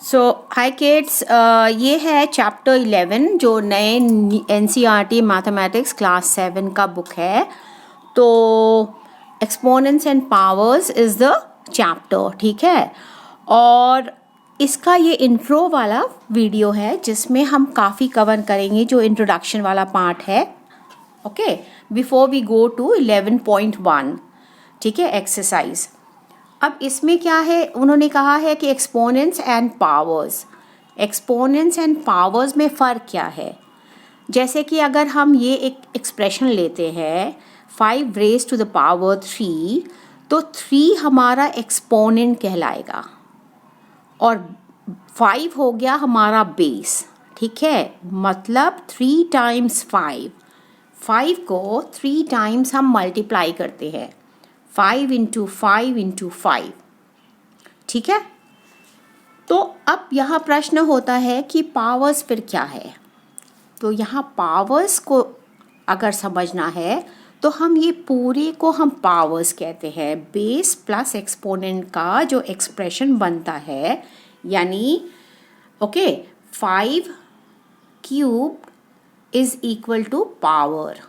सो हाय kids, ये है chapter 11 जो नए एनसीईआरटी मैथमेटिक्स क्लास 7 का बुक है. तो exponents and powers is the chapter, ठीक है. और इसका ये इंट्रो वाला वीडियो है जिसमें हम काफ़ी कवर करेंगे जो इंट्रोडक्शन वाला पार्ट है. Okay, before we go to 11.1, ठीक है, एक्सरसाइज. अब इसमें क्या है, उन्होंने कहा है कि एक्सपोनेंट्स एंड पावर्स में फ़र्क क्या है. जैसे कि अगर हम ये एक एक्सप्रेशन लेते हैं 5 रेज़ टू द पावर 3, तो 3 हमारा एक्सपोनेंट कहलाएगा और 5 हो गया हमारा बेस, ठीक है. मतलब 3 टाइम्स 5 को 3 टाइम्स हम मल्टीप्लाई करते हैं, 5 इंटू 5 इंटू 5, ठीक है. तो अब यहाँ प्रश्न होता है कि पावर्स फिर क्या है. तो यहाँ पावर्स को अगर समझना है तो हम ये पूरे को हम पावर्स कहते हैं. बेस प्लस एक्सपोनेंट का जो एक्सप्रेशन बनता है, यानी okay 5 cube is equal to power.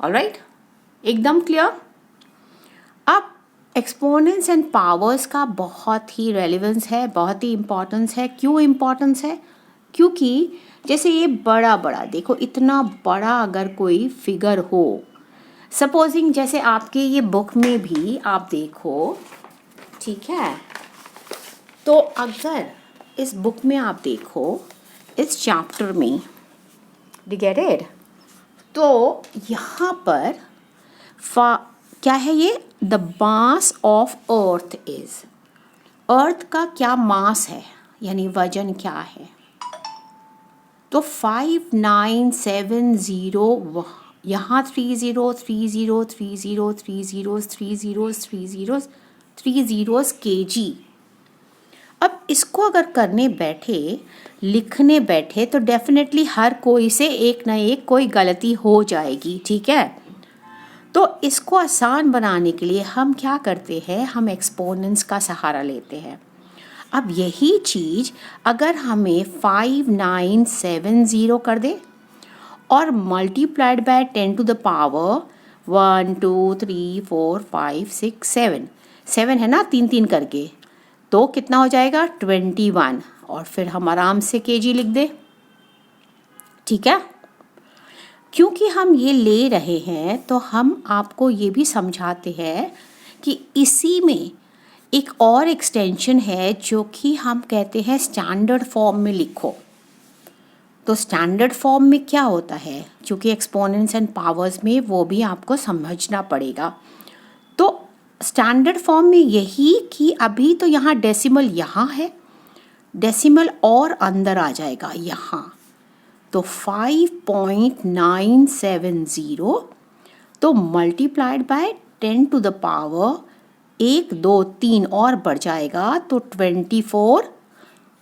Alright, एकदम क्लियर. अब एक्सपोनेंट्स एंड पावर्स का बहुत ही रेलेवेंस है, बहुत ही इम्पोर्टेंस है. क्यों इम्पोर्टेंस है? क्योंकि जैसे ये बड़ा देखो, इतना बड़ा अगर कोई फिगर हो, सपोजिंग जैसे आपके ये बुक में भी आप देखो, ठीक है. तो अगर इस बुक में आप देखो, इस चैप्टर में, गेट इट, तो यहाँ पर क्या है, ये the mass of earth is, earth का क्या मास है, यानी वजन क्या है. तो 5970, यहाँ 30 kg. अब इसको अगर करने बैठे, लिखने बैठे, तो डेफिनेटली हर कोई से एक ना एक कोई गलती हो जाएगी, ठीक है. तो इसको आसान बनाने के लिए हम क्या करते हैं, हम एक्सपोनेंट्स का सहारा लेते हैं. अब यही चीज़ अगर हमें 5970 कर दे और multiplied by 10 to the power 1 2 3 4 5 6 7 है ना, 3 करके, तो कितना हो जाएगा 21. और फिर हम आराम से केजी लिख दे, ठीक है. क्योंकि हम ये ले रहे हैं तो हम आपको ये भी समझाते हैं कि इसी में एक और एक्सटेंशन है जो कि हम कहते हैं स्टैंडर्ड फॉर्म में लिखो. तो स्टैंडर्ड फॉर्म में क्या होता है, क्योंकि एक्सपोनेंट्स एंड पावर्स में वो भी आपको समझना पड़ेगा. तो स्टैंडर्ड फॉर्म में यही कि अभी तो यहाँ डेसिमल यहाँ है, डेसिमल और अंदर आ जाएगा यहाँ. तो 5.970 तो multiplied by 10 to the power 1 2 3 और बढ़ जाएगा तो 24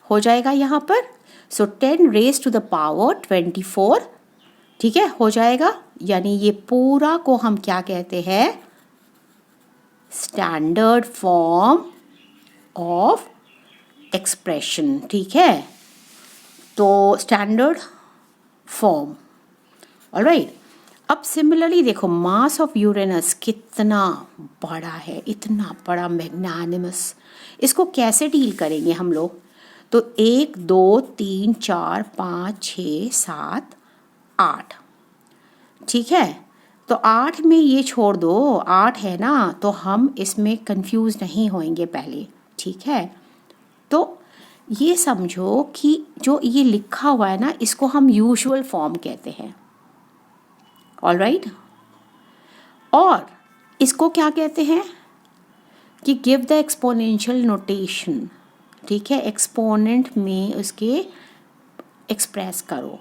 हो जाएगा यहाँ पर. सो 10 रेज टू द पावर 24, ठीक है, हो जाएगा. यानी ये पूरा को हम क्या कहते हैं, स्टैंडर्ड फॉर्म ऑफ एक्सप्रेशन, ठीक है. तो स्टैंडर्ड फॉर्म, ऑलराइट. अब सिमिलरली देखो, मास ऑफ यूरेनस कितना बड़ा है, इतना बड़ा, मैग्नानिमस. इसको कैसे डील करेंगे हम लोग. तो 1 2 3 4 5 6 7 8, ठीक है. तो 8 में ये छोड़ दो, 8 है ना, तो हम इसमें कंफ्यूज नहीं होंगे पहले, ठीक है. तो ये समझो कि जो ये लिखा हुआ है ना, इसको हम यूजुअल फॉर्म कहते हैं, ऑलराइट. और इसको क्या कहते हैं कि गिव द एक्सपोनेंशियल नोटेशन, ठीक है, एक्सपोनेंट में उसके एक्सप्रेस करो.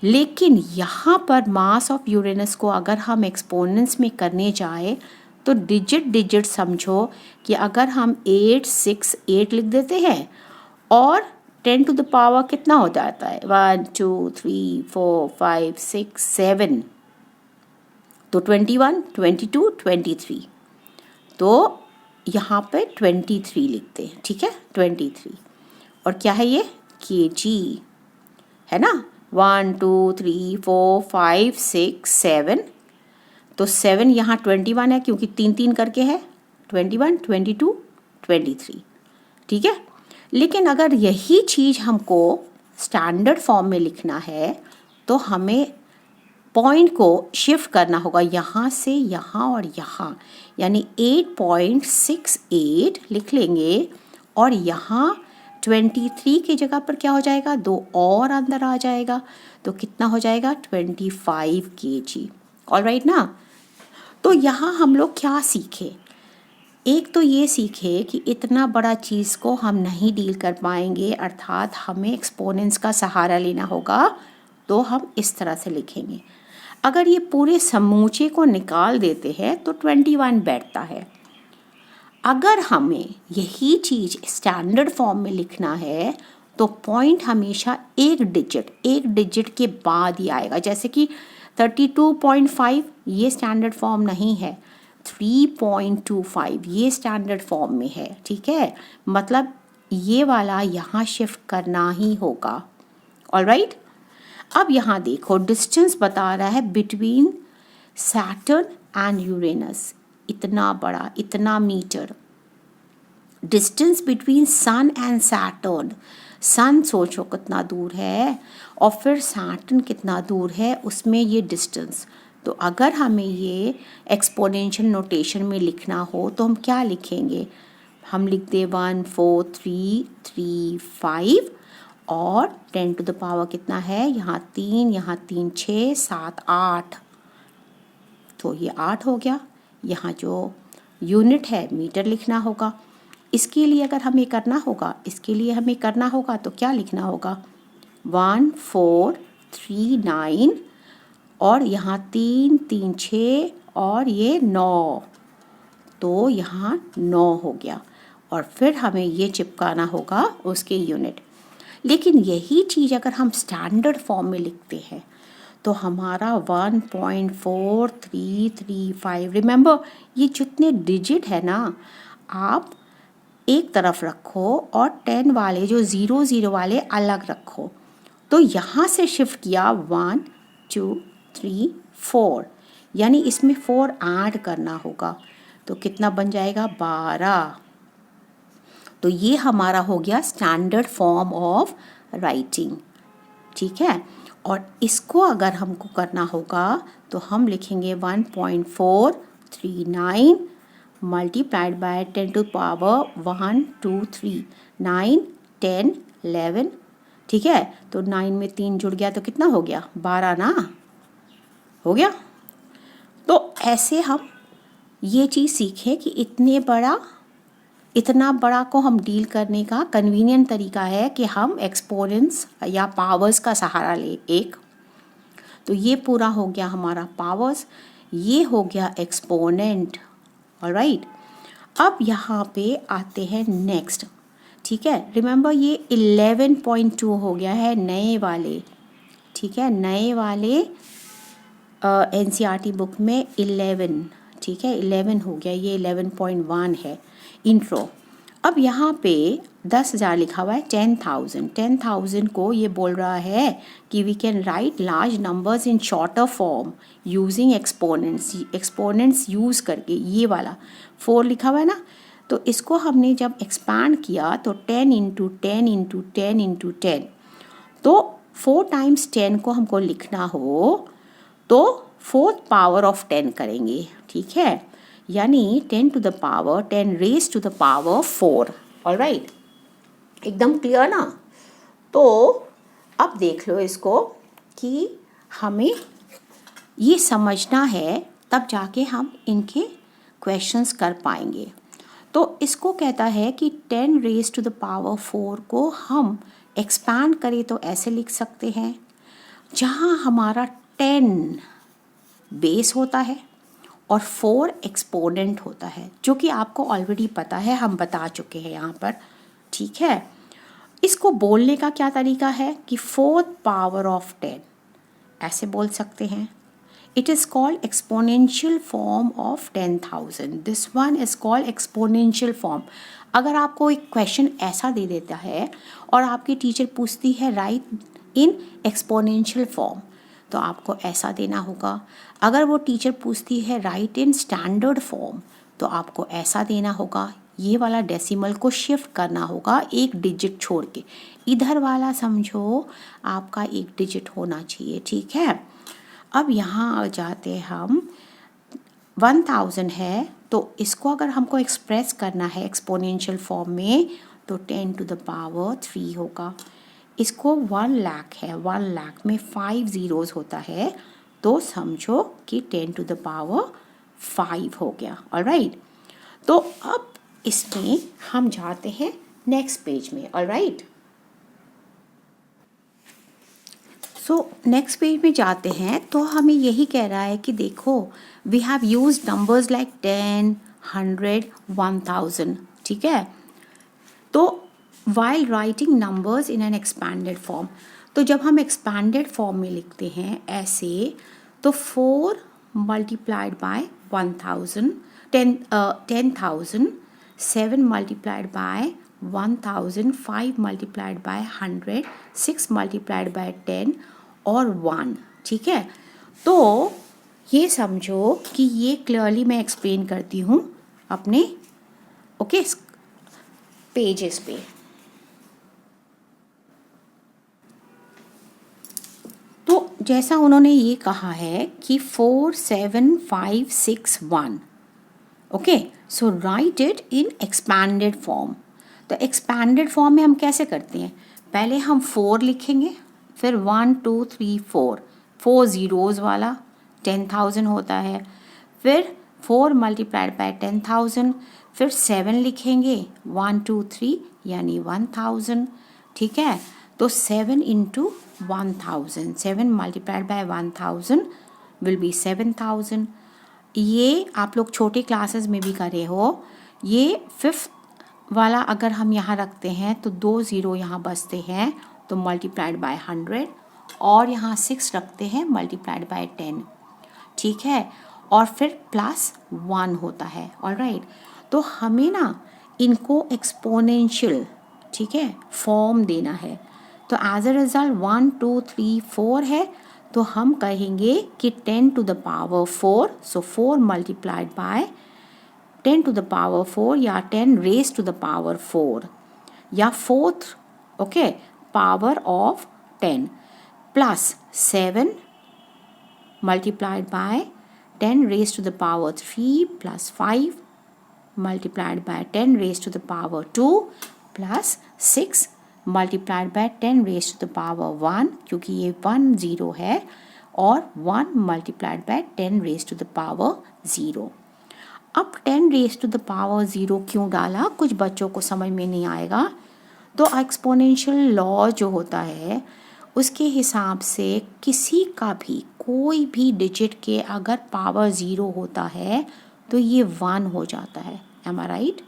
लेकिन यहाँ पर मास ऑफ यूरेनस को अगर हम एक्सपोनेंट्स में करने जाए तो डिजिट समझो कि अगर हम 8 6 8 लिख देते हैं और 10 टू द पावर कितना हो जाता है, 1 2 3 4 5 6 7, तो 21 22 23, तो यहाँ पे 23 लिखते हैं, ठीक है, 23. और क्या है ये kg, है ना। 1 2 3 4 5 6 7, तो 7 यहाँ 21 है क्योंकि 3 3 करके है, 21 22 23, ठीक है। लेकिन अगर यही चीज़ हमको स्टैंडर्ड फॉर्म में लिखना है तो हमें पॉइंट को शिफ्ट करना होगा यहाँ से यहाँ और यहाँ, यानी 8.68 लिख लेंगे और यहाँ 23 की जगह पर क्या हो जाएगा, 2 और अंदर आ जाएगा, तो कितना हो जाएगा 25 kg। ऑलराइट ना। तो यहाँ हम लोग क्या सीखे, एक तो ये सीखे कि इतना बड़ा चीज़ को हम नहीं डील कर पाएंगे, अर्थात हमें एक्सपोनेंट्स का सहारा लेना होगा, तो हम इस तरह से लिखेंगे। अगर ये पूरे समूचे को निकाल देते हैं तो 21 बैठता है। अगर हमें यही चीज़ स्टैंडर्ड फॉर्म में लिखना है तो पॉइंट हमेशा एक डिजिट के बाद ही आएगा, जैसे कि 32.5 ये स्टैंडर्ड फॉर्म नहीं है, 3.25 ये स्टैंडर्ड फॉर्म में है, ठीक है। मतलब ये वाला यहाँ शिफ्ट करना ही होगा। ऑलराइट, अब यहाँ देखो डिस्टेंस बता रहा है बिटवीन सैटर्न एंड यूरेनस, इतना बड़ा, इतना metre. Distance between sun and Saturn, sun सोचो कितना दूर है और फिर सैटर्न कितना दूर है, उसमें ये डिस्टेंस। तो अगर हमें ये एक्सपोनेंशियल नोटेशन में लिखना हो तो हम क्या लिखेंगे, हम लिख दे 1 4 3 3 5 और 10 टू द पावर कितना है, यहाँ 3 यहाँ 3 6 7 8, तो ये 8 हो गया। यहाँ जो यूनिट है मीटर लिखना होगा। इसके लिए अगर हमें करना होगा, इसके लिए हमें करना होगा तो क्या लिखना होगा, 1439 और यहाँ 3 3 6 और ये 9, तो यहाँ 9 हो गया और फिर हमें ये चिपकाना होगा उसके यूनिट। लेकिन यही चीज़ अगर हम स्टैंडर्ड फॉर्म में लिखते हैं तो हमारा 1.4335, रिमेंबर ये जितने डिजिट है ना आप एक तरफ रखो और 10 वाले जो 00 वाले अलग रखो। तो यहाँ से शिफ्ट किया 1 2 3 4, यानी इसमें 4 ऐड करना होगा, तो कितना बन जाएगा 12। तो ये हमारा हो गया स्टैंडर्ड फॉर्म ऑफ राइटिंग, ठीक है। और इसको अगर हमको करना होगा तो हम लिखेंगे 1.439 मल्टीप्लाइड बाय 10 टू पावर 1 2 3 9 10 11, ठीक है। तो 9 में 3 जुड़ गया तो कितना हो गया 12 ना, हो गया। तो ऐसे हम ये चीज़ सीखे कि इतना बड़ा को हम डील करने का कन्वीनियंट तरीका है कि हम एक्सपोनेंट्स या पावर्स का सहारा ले एक। तो ये पूरा हो गया हमारा पावर्स, ये हो गया एक्सपोनेंट। ऑलराइट, अब यहाँ पे आते हैं नेक्स्ट, ठीक है। रिमेंबर ये 11.2 हो गया है नए वाले, ठीक है। नए वाले NCERT बुक में 11, ठीक है, 11 हो गया, ये 11.1 है इंट्रो। अब यहाँ पे 10,000 लिखा हुआ है, 10,000 को ये बोल रहा है कि we can write large numbers in shorter form using exponents use करके। ये वाला 4 लिखा हुआ है ना, तो इसको हमने जब एक्सपैंड किया तो 10 इंटू 10 इंटू 10 इंटू 10, तो 4 टाइम्स 10 को हमको लिखना हो तो 4th पावर ऑफ 10 करेंगे, ठीक है, यानी 10 to the power 10 raise to the power 4। Alright, एकदम क्लियर ना। तो अब देख लो इसको कि हमें ये समझना है, तब जाके हम इनके क्वेश्चंस कर पाएंगे। तो इसको कहता है कि 10 रेज टू द पावर 4 को हम एक्सपैंड करें तो ऐसे लिख सकते हैं, जहाँ हमारा 10 बेस होता है और 4 एक्सपोनेंट होता है, जो कि आपको ऑलरेडी पता है, हम बता चुके हैं यहाँ पर, ठीक है। इसको बोलने का क्या तरीका है कि 4th पावर ऑफ 10 ऐसे बोल सकते हैं। It is called exponential form of 10,000. This one is called exponential form. अगर आपको एक क्वेश्चन ऐसा दे देता है और आपकी टीचर पूछती है राइट इन एक्सपोनेंशियल फॉर्म, तो आपको ऐसा देना होगा. अगर वो टीचर पूछती है राइट इन स्टैंडर्ड फॉर्म, तो आपको ऐसा देना होगा. ये वाला डेसिमल को शिफ्ट करना होगा एक डिजिट छोड़ के. इधर वाला समझो आपका एक डिजिट होना चाहिए. ठीक है. अब यहाँ आ जाते हैं हम. 1000 है, तो इसको अगर हमको एक्सप्रेस करना है एक्सपोनेंशियल फॉर्म में, तो 10 टू द पावर 3 होगा. इसको 1 लाख है, 1 लाख में 5 ज़ीरोज़ होता है, तो समझो कि 10 टू द पावर 5 हो गया. ऑलराइट. तो अब इसमें हम जाते हैं नेक्स्ट पेज में. ऑलराइट. सो नेक्स्ट पेज में जाते हैं, तो हमें यही कह रहा है कि देखो we have use numbers like 10, 100, 1000. ठीक है. तो while writing numbers in an expanded form, तो जब हम एक्सपैंडेड फॉर्म में लिखते हैं ऐसे, तो 4 multiplied bye 1000, 10,000, 7 multiplied bye 1000, 5 multiplied by 100, 6 multiplied by 10 और 1. ठीक है. तो ये समझो कि ये क्लियरली मैं एक्सप्लेन करती हूँ अपने पेजेस पे. तो जैसा उन्होंने ये कहा है कि 4, 7, 5, 6, 1. Okay. So right it in expanded form. तो एक्सपैंडेड फॉर्म में हम कैसे करते हैं, पहले हम 4 लिखेंगे, फिर 1, 2, 3, 4 ज़ीरोज़ वाला 10,000 होता है, फिर 4 मल्टीप्लाइड बाय 10,000, फिर 7 लिखेंगे, 1, 2, 3 यानी 1000. ठीक है. तो 7 into 1000, 7 multiplied bye 1000 will be 7000. ये आप लोग छोटे क्लासेस में भी करे हो. ये 5th वाला अगर हम यहाँ रखते हैं तो 2 ज़ीरो यहाँ बचते हैं, तो मल्टीप्लाइड बाय 100, और यहाँ 6 रखते हैं मल्टीप्लाइड बाय 10. ठीक है. और फिर प्लस 1 होता है. ऑलराइट. तो हमें ना इनको एक्सपोनेंशियल, ठीक है, फॉर्म देना है. तो एज अ रिजल्ट 1, 2, 3, 4 है, तो हम कहेंगे कि 10 to the power 4, so 4 multiplied by 10 to the power 4 या 10 रेज टू द पावर 4 या 4th okay power of 10 plus 7 multiplied by 10 raised to the power 3 plus 5 multiplied by 10 raised to the power 2 plus 6 multiplied by 10 raised to the power 1, क्योंकि ये 1 0 है, और 1 multiplied by 10 raised to the power 0. अब 10 raised to the power 0 क्यों डाला, कुछ बच्चों को समझ में नहीं आएगा. तो एक्सपोनेंशियल लॉ जो होता है उसके हिसाब से किसी का भी कोई भी डिजिट के अगर पावर 0 होता है तो ये 1 हो जाता है. एम आई राइट.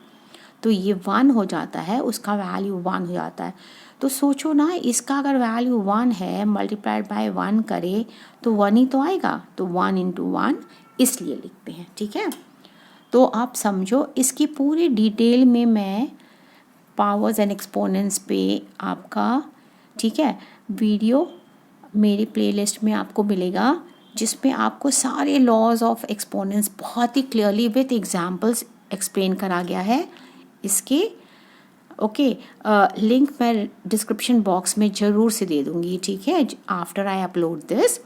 तो ये 1 हो जाता है, उसका वैल्यू 1 हो जाता है. तो सोचो ना, इसका अगर वैल्यू 1 है, मल्टीप्लाइड बाय 1 करे तो 1 ही तो आएगा. तो 1 इंटू 1 इसलिए लिखते हैं. ठीक है. तो आप समझो, इसकी पूरी डिटेल में मैं पावर्स एंड एक्सपोनेंट्स पे आपका, ठीक है, वीडियो मेरी प्लेलिस्ट में आपको मिलेगा, जिसमें आपको सारे लॉज ऑफ एक्सपोनेंट्स बहुत ही क्लियरली विथ एग्जांपल्स एक्सप्लेन करा गया है. इसके ओके लिंक मैं डिस्क्रिप्शन बॉक्स में ज़रूर से दे दूँगी. ठीक है, आफ्टर आई अपलोड दिस,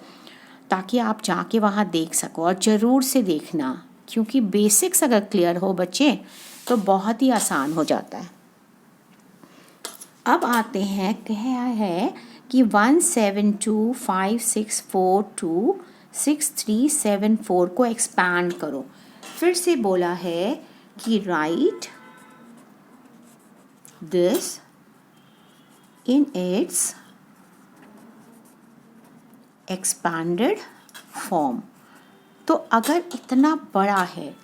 ताकि आप जाके वहाँ देख सको. और ज़रूर से देखना, क्योंकि बेसिक्स अगर क्लियर हो बच्चे तो बहुत ही आसान हो जाता है. अब आते हैं, कहा है कि 17256426374 को एक्सपैंड करो. फिर से बोला है कि right this in its expanded form. तो अगर इतना बड़ा है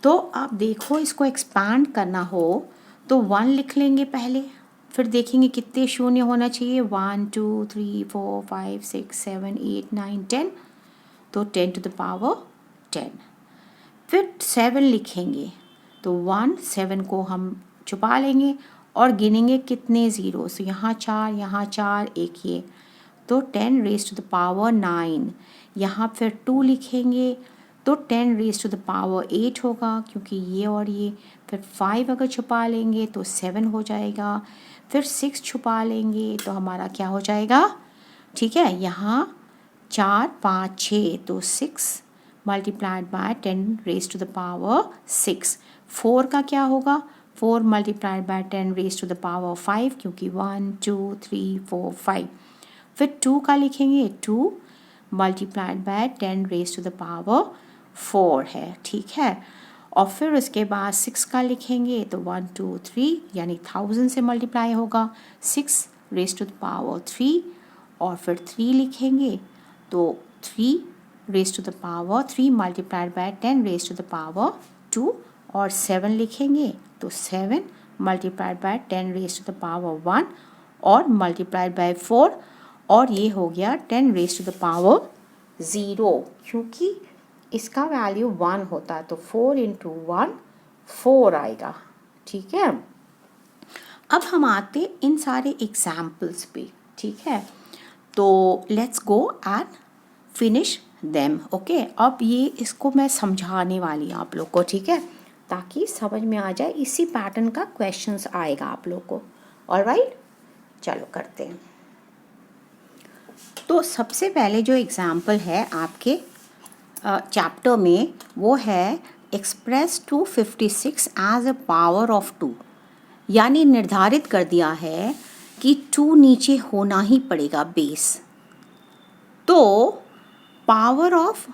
तो आप देखो, इसको एक्सपैंड करना हो तो 1 लिख लेंगे पहले, फिर देखेंगे कितने शून्य होना चाहिए. 1 2 3 4 5 6 7 8 9 10. तो 10 to the power 10। फिर 7 लिखेंगे तो 1 7 को हम छुपा लेंगे और गिनेंगे कितने ज़ीरोस, तो यहाँ 4, यहाँ 4, एक ये, तो 10 रेज़ टू द पावर 9। यहाँ फिर 2 लिखेंगे तो 10 रेज़ टू द पावर 8 होगा, क्योंकि ये और ये। फिर 5 अगर छुपा लेंगे तो 7 हो जाएगा। फिर 6 छुपा लेंगे तो हमारा क्या हो जाएगा, ठीक है, यहाँ 4 5 6, तो 6 multiplied by 10 raise to the power 6। 4 का क्या होगा, 4 multiplied by 10 raise to the power 5, क्योंकि 1 2 3 4 5। फिर 2 का लिखेंगे, 2 multiplied by 10 raise to the power 4 है, ठीक है। और फिर उसके बाद 6 का लिखेंगे तो 1 2 3 यानी 1000 से मल्टीप्लाई होगा, 6 रेज़ टू द पावर 3। और फिर 3 लिखेंगे तो 3 raise to the power 3 multiplied by 10 raise to the power 2। और 7 लिखेंगे तो 7 multiplied by 10 raise to the power 1 और मल्टीप्लाइड बाय 4, और ये हो गया 10 रेज़ टू द पावर 0, क्योंकि इसका वैल्यू 1 होता है, तो 4 इंटू 1 4 आएगा, ठीक है। अब हम आते इन सारे एग्जाम्पल्स पे, ठीक है, तो let's go and finish them, okay. अब ये इसको मैं समझाने वाली हूँ आप लोग को, ठीक है, ताकि समझ में आ जाए। इसी पैटर्न का क्वेश्चंस आएगा आप लोग को, ऑलराइट। चलो करते हैं। तो सबसे पहले जो एग्जाम्पल है आपके चैप्टर में वो है express 256 as a power of 2, यानी निर्धारित कर दिया है कि 2 नीचे होना ही पड़ेगा बेस। तो पावर ऑफ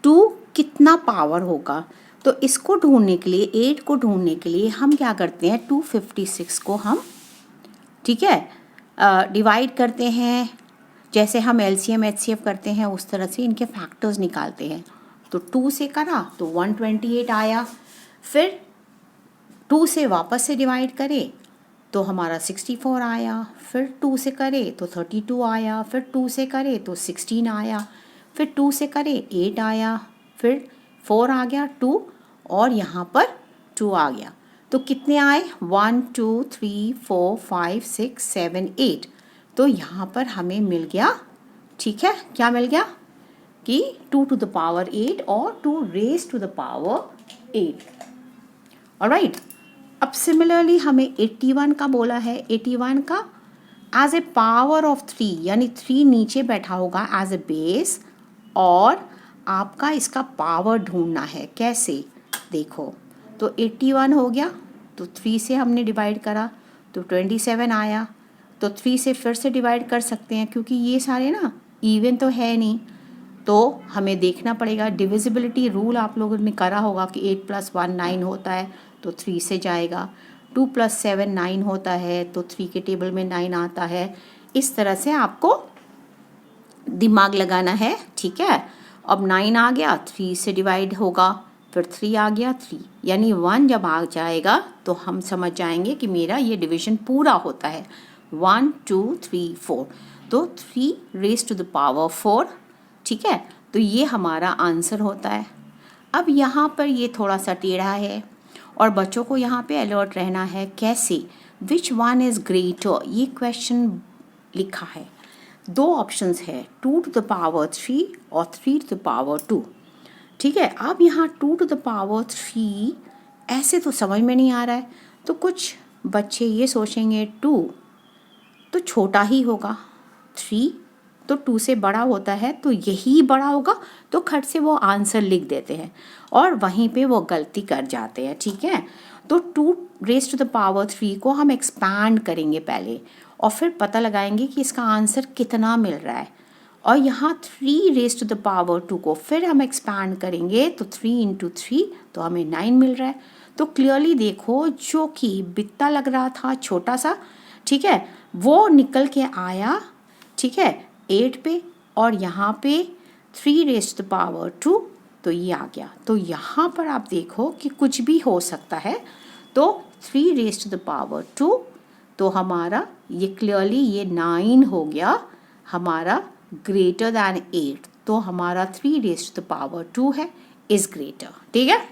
2 कितना पावर होगा, तो इसको ढूंढने के लिए, 8 को ढूंढने के लिए हम क्या करते हैं, 256 को हम, ठीक है, डिवाइड करते हैं। जैसे हम LCM HCF करते हैं उस तरह से इनके फैक्टर्स निकालते हैं। तो 2 से करा तो 128 आया, फिर 2 से वापस से डिवाइड करें तो हमारा 64 आया, फिर 2 से करे तो 32 आया, फिर 2 से करे तो 16 आया, फिर 2 से करे 8 आया, फिर 4 आ गया 2, और यहाँ पर 2 आ गया। तो कितने आए, 1 2 3 4 5 6 7 8। तो यहाँ पर हमें मिल गया, ठीक है, क्या मिल गया कि 2 टू द पावर 8 और 2 raise to the power 8, alright. अब सिमिलरली हमें 81 का बोला है, 81 का एज ए पावर ऑफ 3, यानी 3 नीचे बैठा होगा एज ए बेस, और आपका इसका पावर ढूंढना है। कैसे, देखो, तो 81 हो गया, तो 3 से हमने डिवाइड करा तो 27 आया, तो 3 से फिर से डिवाइड कर सकते हैं, क्योंकि ये सारे ना इवन तो है नहीं, तो हमें देखना पड़ेगा। डिविजिबिलिटी रूल आप लोगों ने करा होगा कि 8 + 1 9 होता है, तो 3 से जाएगा। 2 + 7 9 होता है, तो 3 के टेबल में 9 आता है। इस तरह से आपको दिमाग लगाना है, ठीक है। अब 9 आ गया, 3 से डिवाइड होगा, फिर 3 आ गया 3, यानी 1 जब आ जाएगा तो हम समझ जाएंगे कि मेरा ये डिवीजन पूरा होता है। 1 2 3 4, तो 3 रेज़ टू द पावर 4, ठीक है। तो ये हमारा आंसर होता है। अब यहाँ पर ये थोड़ा सा टेढ़ा है और बच्चों को यहाँ पे अलर्ट रहना है। कैसे, विच वन इज़ ग्रेटर, ये क्वेश्चन लिखा है। 2 ऑप्शंस है, 2 टू द पावर 3 और 3 टू द पावर 2, ठीक है। अब यहाँ 2 टू द पावर 3 ऐसे तो समझ में नहीं आ रहा है, तो कुछ बच्चे ये सोचेंगे 2 तो छोटा ही होगा, 3 तो 2 से बड़ा होता है, तो यही बड़ा होगा, तो खट से वो आंसर लिख देते हैं और वहीं पे वो गलती कर जाते हैं, ठीक है। तो 2 रेज़ टू द पावर 3 को हम एक्सपैंड करेंगे पहले, और फिर पता लगाएंगे कि इसका आंसर कितना मिल रहा है। और यहाँ 3 रेज़ टू द पावर 2 को फिर हम एक्सपैंड करेंगे, तो 3 × 3 तो हमें 9 मिल रहा है। तो क्लियरली देखो, जो कि बित्ता लग रहा था छोटा सा, ठीक है, वो निकल के आया, ठीक है, 8 पे, और यहाँ पे 3 रेज़ टू द पावर 2, तो ये आ गया। तो यहाँ पर आप देखो कि कुछ भी हो सकता है। तो 3 रेज़ टू द पावर 2, तो हमारा ये क्लियरली ये 9 हो गया हमारा ग्रेटर दैन 8। तो हमारा 3 रेज़ टू द पावर 2 है, इज़ ग्रेटर। ठीक है।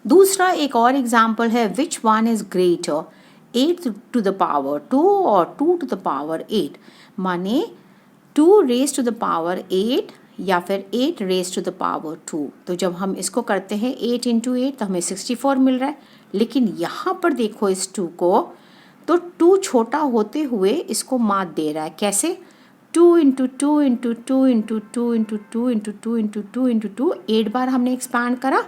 दूसरा एक और एग्जाम्पल है, which one is greater, 8 to the power 2 और 2 टू द पावर 8, माने 2 रेज़ टू द पावर 8 या फिर 8 रेज़ टू द पावर 2। तो जब हम इसको करते हैं 8 इंटू 8 तो हमें 64 मिल रहा है। लेकिन यहाँ पर देखो इस 2 को, तो 2 छोटा होते हुए इसको मात दे रहा है। कैसे? 2 into 2 into 2 into 2 into 2 into 2 into 2 into 2, 8 बार हमने एक्सपांड करा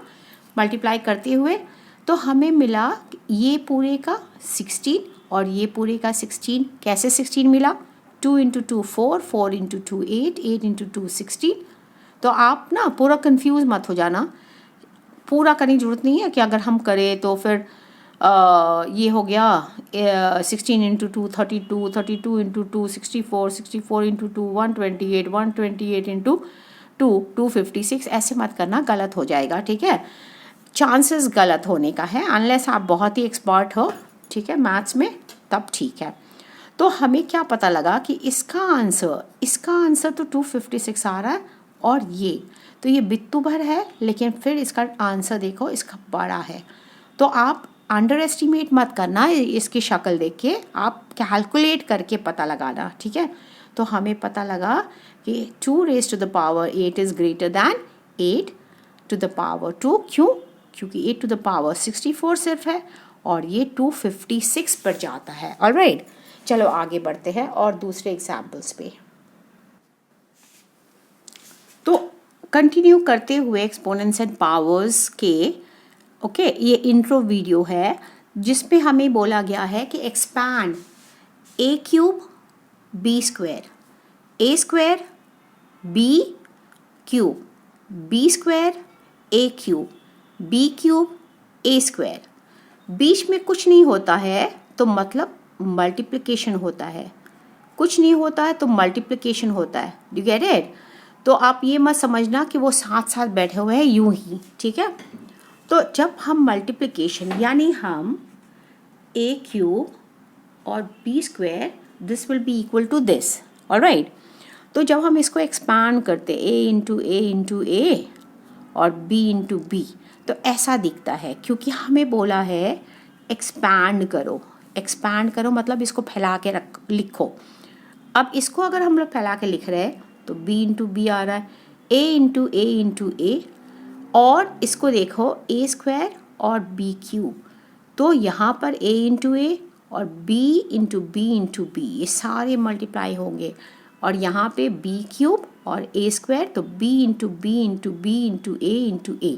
मल्टीप्लाई करते हुए, तो हमें मिला ये पूरे का 16 और ये पूरे का 16। कैसे 16 मिला? 2 इंटू 2 4, 4 इंटू 2 8, 8 इंटू 2 16। तो आप ना पूरा कंफ्यूज मत हो जाना, पूरा करने की ज़रूरत नहीं है कि अगर हम करें तो फिर ये हो गया 16 इंटू 2 32, 32 इंटू 2 64, 64 इंटू 2 128, 128 इंटू 2 256। ऐसे मत करना, गलत हो जाएगा। ठीक है, चांसेस गलत होने का है, अनलेस आप बहुत ही एक्सपर्ट हो, ठीक है, मैथ्स में, तब ठीक है। तो हमें क्या पता लगा कि इसका आंसर तो 256 आ रहा है, और तो ये बित्तू भर है, लेकिन फिर इसका आंसर देखो, इसका बड़ा है। तो आप अंडर एस्टिमेट मत करना इसकी शक्ल देख के, आप कैलकुलेट करके पता लगाना। ठीक है, तो हमें पता लगा कि 2 raise to the power 8 is greater than 8 to the power 2। क्यों? क्योंकि 8 टू द पावर 64 सिर्फ है और ये 256 पर जाता है। ऑलराइट, चलो आगे बढ़ते हैं और दूसरे एग्जाम्पल्स पे। तो कंटिन्यू करते हुए एक्सपोनेंट्स एंड पावर्स के ये इंट्रो वीडियो है, जिसपे हमें बोला गया है कि expand a cube b square, a square b cube, b square a cube, b cube a square. बीच में कुछ नहीं होता है तो मतलब मल्टीप्लिकेशन होता है, कुछ नहीं होता है तो मल्टीप्लिकेशन होता है। Do get it? तो आप ये मत समझना कि वो साथ साथ बैठे हुए हैं यूं ही। ठीक है, तो जब हम मल्टीप्लिकेशन यानी हम a क्यूब और b square, this will be equal to this. Alright, तो जब हम इसको एक्सपांड करते a इंटू a और b इंटू b, तो ऐसा दिखता है, क्योंकि हमें बोला है एक्सपैंड करो मतलब इसको फैला के लिखो। अब इसको अगर हम लोग फैला के लिख रहे हैं तो b इंटू बी आ रहा है, a इंटू a, और इसको देखो a स्क्वायर और b क्यूब, तो यहाँ पर a इंटू a और b इंटू b, ये सारे मल्टीप्लाई होंगे, और यहाँ पे b क्यूब और a स्क्वायर, तो b इंटू a।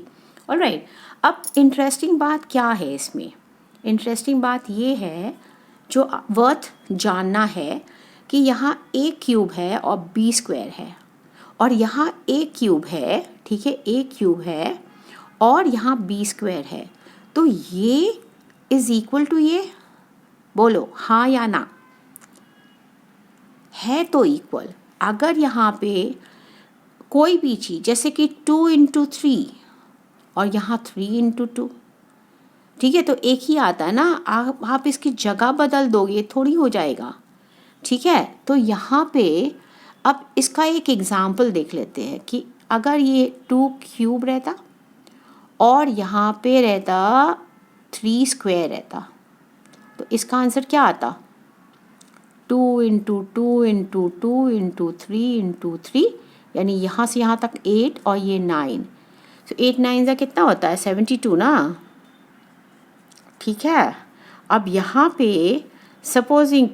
ऑलराइट, अब इंटरेस्टिंग बात क्या है इसमें? इंटरेस्टिंग बात ये है, जो वर्थ जानना है, कि यहाँ a क्यूब है और b स्क्वायर है, और यहाँ a क्यूब है, ठीक है, a क्यूब है और यहाँ b स्क्वायर है, तो ये इज इक्वल टू ये, बोलो हाँ या ना? है तो इक्वल। अगर यहाँ पे कोई भी चीज़, जैसे कि 2 इंटू 3 और यहाँ 3 इंटू 2, ठीक है, तो एक ही आता है ना, आप इसकी जगह बदल दोगे थोड़ी हो जाएगा। ठीक है, तो यहाँ पे अब इसका एक एग्जाम्पल देख लेते हैं कि अगर ये 2 क्यूब रहता और यहाँ पे रहता 3 स्क्वायर रहता, तो इसका आंसर क्या आता? 2 इंटू 2 इंटू 2 इंटू 3 इंटू 3, यानी यहाँ से यहाँ तक 8 और ये 9, तो 8 9 का कितना होता है? 72 ना। ठीक है, अब यहाँ पे सपोजिंग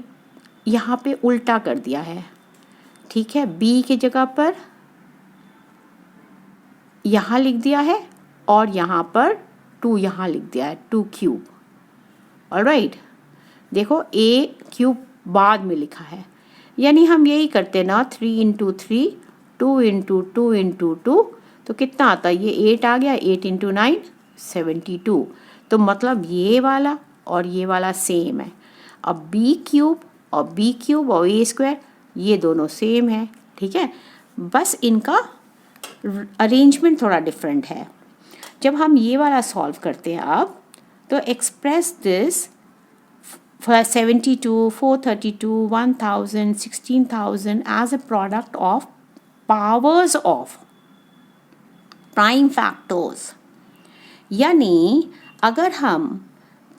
यहाँ पे उल्टा कर दिया है, ठीक है, b की जगह पर यहाँ लिख दिया है और यहाँ पर 2 यहाँ लिख दिया है, 2 क्यूब। ऑलराइट, देखो a क्यूब बाद में लिखा है, यानी हम यही करते ना, 3 इंटू 3, 2 इंटू 2 इंटू 2, तो कितना आता है? ये 8 आ गया, 8 इंटू 9 72, तो मतलब ये वाला और ये वाला सेम है। अब b क्यूब और a स्क्वायर, ये दोनों सेम है। ठीक है, बस इनका अरेंजमेंट थोड़ा डिफरेंट है। जब हम ये वाला सॉल्व करते हैं अब, तो express this 72, 432, 1000, 16,000 as a product of powers of prime factors. यानी अगर हम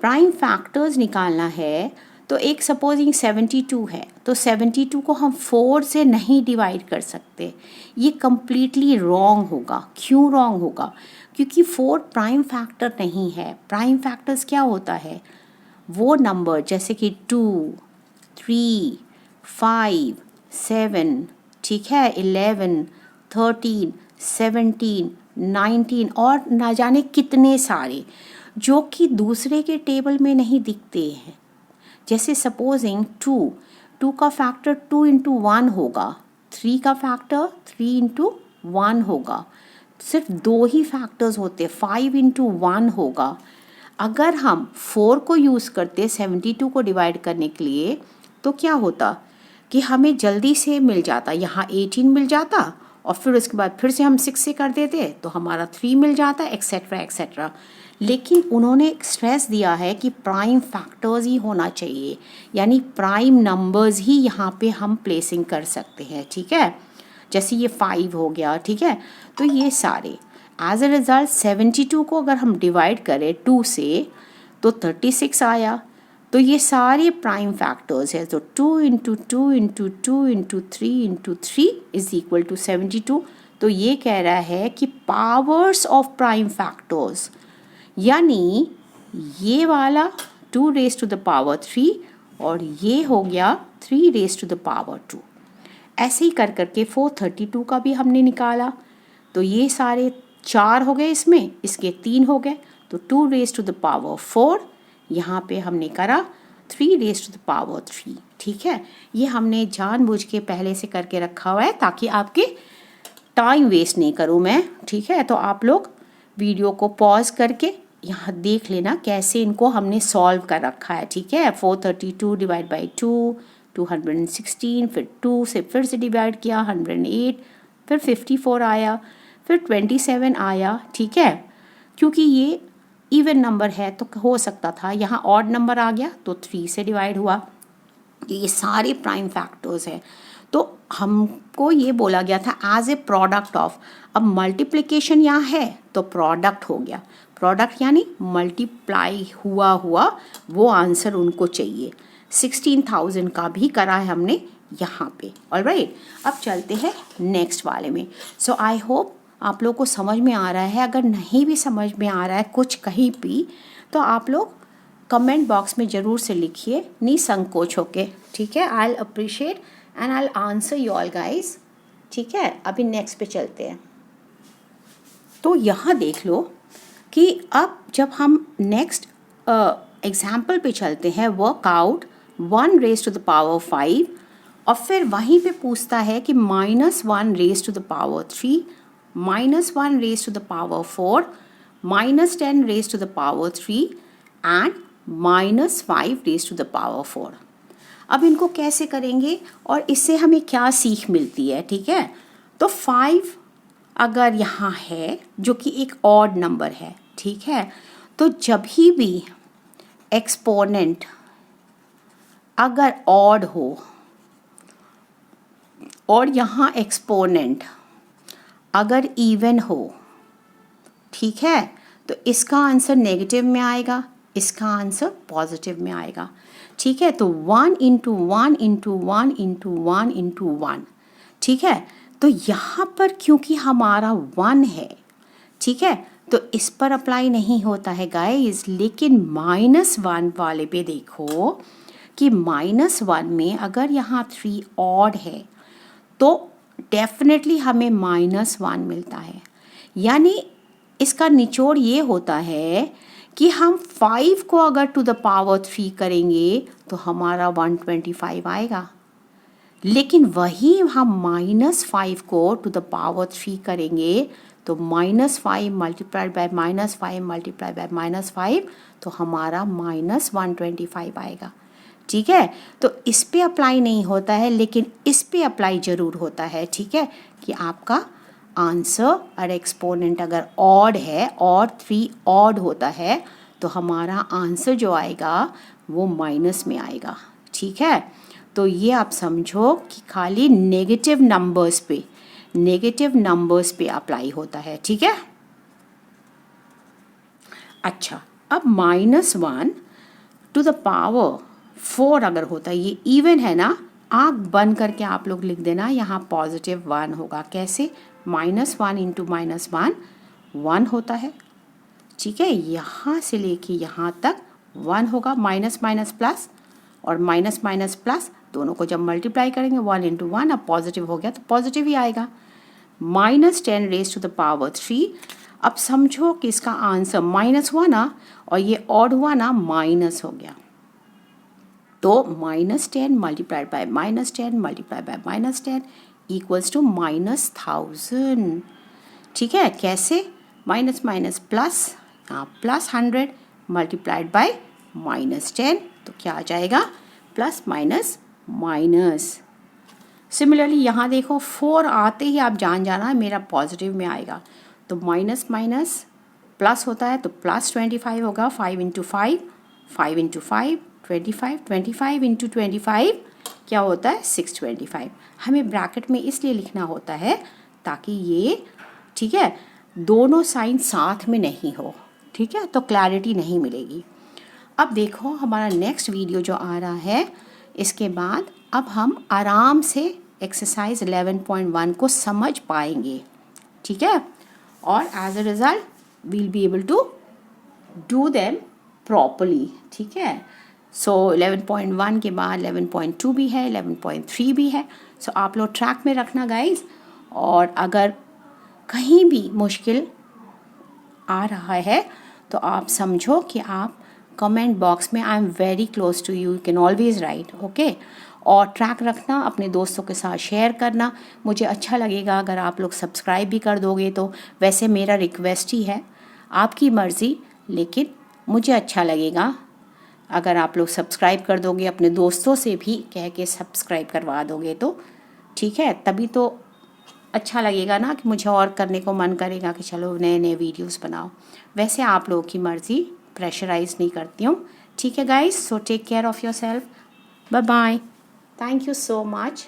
प्राइम फैक्टर्स निकालना है तो एक सपोजिंग 72 है तो 72 को हम 4 से नहीं डिवाइड कर सकते, ये कम्प्लीटली रॉन्ग होगा। क्यों रॉन्ग होगा? क्योंकि 4 प्राइम फैक्टर नहीं है। प्राइम फैक्टर्स क्या होता है? वो नंबर जैसे कि 2, 3, 5, 7, ठीक है, 11, 13, 17, 19 और ना जाने कितने सारे जो कि दूसरे के टेबल में नहीं दिखते हैं। जैसे सपोजिंग 2 का फैक्टर 2 इंटू 1 होगा, 3 का फैक्टर 3 इंटू 1 होगा, सिर्फ 2 ही फैक्टर्स होते, 5 इंटू 1 होगा। अगर हम 4 को यूज़ करते 72 को डिवाइड करने के लिए तो क्या होता कि हमें जल्दी से मिल जाता, यहाँ 18 मिल जाता और फिर उसके बाद फिर से हम 6 से कर देते तो हमारा 3 मिल जाता, एक्सेट्रा एक्सेट्रा। लेकिन उन्होंने स्ट्रेस दिया है कि प्राइम फैक्टर्स ही होना चाहिए, यानी प्राइम नंबर्स ही यहाँ पे हम प्लेसिंग कर सकते हैं, ठीक है। जैसे ये 5 हो गया, ठीक है, तो ये सारे एज अ रिज़ल्ट 72 को अगर हम डिवाइड करें 2 से तो 36 आया। तो ये सारे प्राइम फैक्टर्स है, तो 2 into 2 into 2 into 3 into 3 is equal to 72। तो ये कह रहा है कि पावर्स ऑफ प्राइम फैक्टर्स, यानी ये वाला 2 रेज टू द पावर 3 और ये हो गया 3 रेज टू द पावर 2। ऐसे ही कर करके 432 का भी हमने निकाला, तो ये सारे 4 हो गए, इसमें इसके 3 हो गए, तो 2 रेज टू द पावर 4, यहाँ पे हमने करा 3 रेज टू द पावर 3, ठीक है। ये हमने जानबूझ के पहले से करके रखा हुआ है ताकि आपके टाइम वेस्ट नहीं करूँ मैं, ठीक है। तो आप लोग वीडियो को पॉज करके यहाँ देख लेना कैसे इनको हमने सॉल्व कर रखा है, ठीक है। 432 डिवाइड बाई 2 216, फिर 2 से फिर से डिवाइड किया 108, फिर 54 आया, फिर 27 आया, ठीक है। क्योंकि ये इवन नंबर है तो हो सकता था यहाँ ऑड नंबर आ गया तो 3 से डिवाइड हुआ। ये सारे प्राइम फैक्टर्स हैं, तो हमको ये बोला गया था एज ए प्रोडक्ट ऑफ। अब मल्टीप्लिकेशन यहाँ है तो प्रोडक्ट हो गया, प्रोडक्ट यानी मल्टीप्लाई हुआ वो आंसर उनको चाहिए। 16,000 का भी करा है हमने यहाँ पे, ऑलराइट। अब चलते हैं नेक्स्ट वाले में। सो आई होप आप लोग को समझ में आ रहा है। अगर नहीं भी समझ में आ रहा है कुछ कहीं भी तो आप लोग कमेंट बॉक्स में ज़रूर से लिखिए, निसंकोच होके, ठीक है। I will appreciate and I will answer you all guys, ठीक है। अभी नेक्स्ट पे चलते हैं। तो यहाँ देख लो कि अब जब हम नेक्स्ट एग्जाम्पल पे चलते हैं, work out 1 raise to the power 5 और फिर वहीं पे पूछता है कि -1 raise to the power 3, -1 raise to the power 4, -10 raise to the power 3 and -5 raise to the power 4। अब इनको कैसे करेंगे और इससे हमें क्या सीख मिलती है, ठीक है। तो 5 अगर यहाँ है जो कि एक ऑड नंबर है, ठीक है, तो जब भी एक्सपोनेंट अगर ऑड हो और यहाँ एक्सपोनेंट अगर इवन हो, ठीक है, तो इसका आंसर नेगेटिव में आएगा, इसका आंसर पॉजिटिव में आएगा, ठीक है। तो 1 इंटू 1 इंटू 1 इंटू 1 इंटू 1, ठीक है। तो यहाँ पर क्योंकि हमारा 1 है, ठीक है, तो इस पर अप्लाई नहीं होता है गाइस। लेकिन -1 वाले पे देखो कि -1 में अगर यहाँ 3 ऑड है तो डेफिनेटली हमें -1 मिलता है। यानी इसका निचोड़ ये होता है कि हम 5 को अगर टू द पावर 3 करेंगे तो हमारा 125 आएगा, लेकिन वही हम -5 को टू द पावर 3 करेंगे तो -5 मल्टीप्लाइड बाय -5 मल्टीप्लाइड बाय -5 तो हमारा -125 आएगा, ठीक है। तो इस पे अप्लाई नहीं होता है लेकिन इस पे अप्लाई ज़रूर होता है, ठीक है, कि आपका आंसर और एक्सपोनेंट अगर ऑड है और 3 ऑड होता है तो हमारा आंसर जो आएगा वो माइनस में आएगा, ठीक है। तो ये आप समझो कि खाली नेगेटिव नंबर्स पे, नेगेटिव नंबर्स पे अप्लाई होता है, ठीक है। अच्छा, अब -1 टू द पावर 4 अगर होता है, ये इवन है ना, आँख बंद करके आप लोग लिख देना, यहाँ +1 होगा। कैसे? -1 इंटू -1 1 होता है, ठीक है। यहाँ से लेके यहाँ तक 1 होगा, माइनस माइनस प्लस, और माइनस माइनस प्लस दोनों को जब मल्टीप्लाई करेंगे 1 इंटू 1, अब पॉजिटिव हो गया तो पॉजिटिव ही आएगा। -10 रेज टू द पावर 3। अब समझो कि इसका आंसर माइनस हुआ ना, और ये ऑड हुआ ना, माइनस हो गया, तो -10 multiplied by -10 multiplied by -10 equals to -1000, ठीक है। कैसे? माइनस माइनस प्लस, यहाँ +100 मल्टीप्लाइड बाय -10, तो क्या आ जाएगा? Plus minus minus. सिमिलरली यहाँ देखो 4 आते ही आप जान जाना मेरा पॉजिटिव में आएगा, तो माइनस माइनस प्लस होता है, तो +25 होगा। 5 इंटू 5, 5 इंटू 5 25, 25 इंटू 25 क्या होता है? 625। हमें ब्रैकेट में इसलिए लिखना होता है ताकि ये, ठीक है, दोनों साइन साथ में नहीं हो, ठीक है, तो क्लैरिटी नहीं मिलेगी। अब देखो हमारा नेक्स्ट वीडियो जो आ रहा है, इसके बाद अब हम आराम से एक्सरसाइज 11.1 को समझ पाएंगे, ठीक है, और as a result will be able to do them properly, ठीक है। सो 11.1 के बाद 11.2 भी है, 11.3 भी है। सो आप लोग ट्रैक में रखना गाइज, और अगर कहीं भी मुश्किल आ रहा है तो आप समझो कि आप कमेंट बॉक्स में, I am very close to you can always write, okay. और ट्रैक रखना, अपने दोस्तों के साथ शेयर करना, मुझे अच्छा लगेगा अगर आप लोग सब्सक्राइब भी कर दोगे तो। वैसे मेरा रिक्वेस्ट ही है, आपकी मर्ज़ी, लेकिन मुझे अच्छा लगेगा अगर आप लोग सब्सक्राइब कर दोगे, अपने दोस्तों से भी कह के सब्सक्राइब करवा दोगे तो, ठीक है, तभी तो अच्छा लगेगा ना, कि मुझे और करने को मन करेगा कि चलो नए नए वीडियोस बनाओ। वैसे आप लोगों की मर्ज़ी, प्रेशराइज नहीं करती हूँ, ठीक है guys. So take care of yourself, bye bye, thank you so much.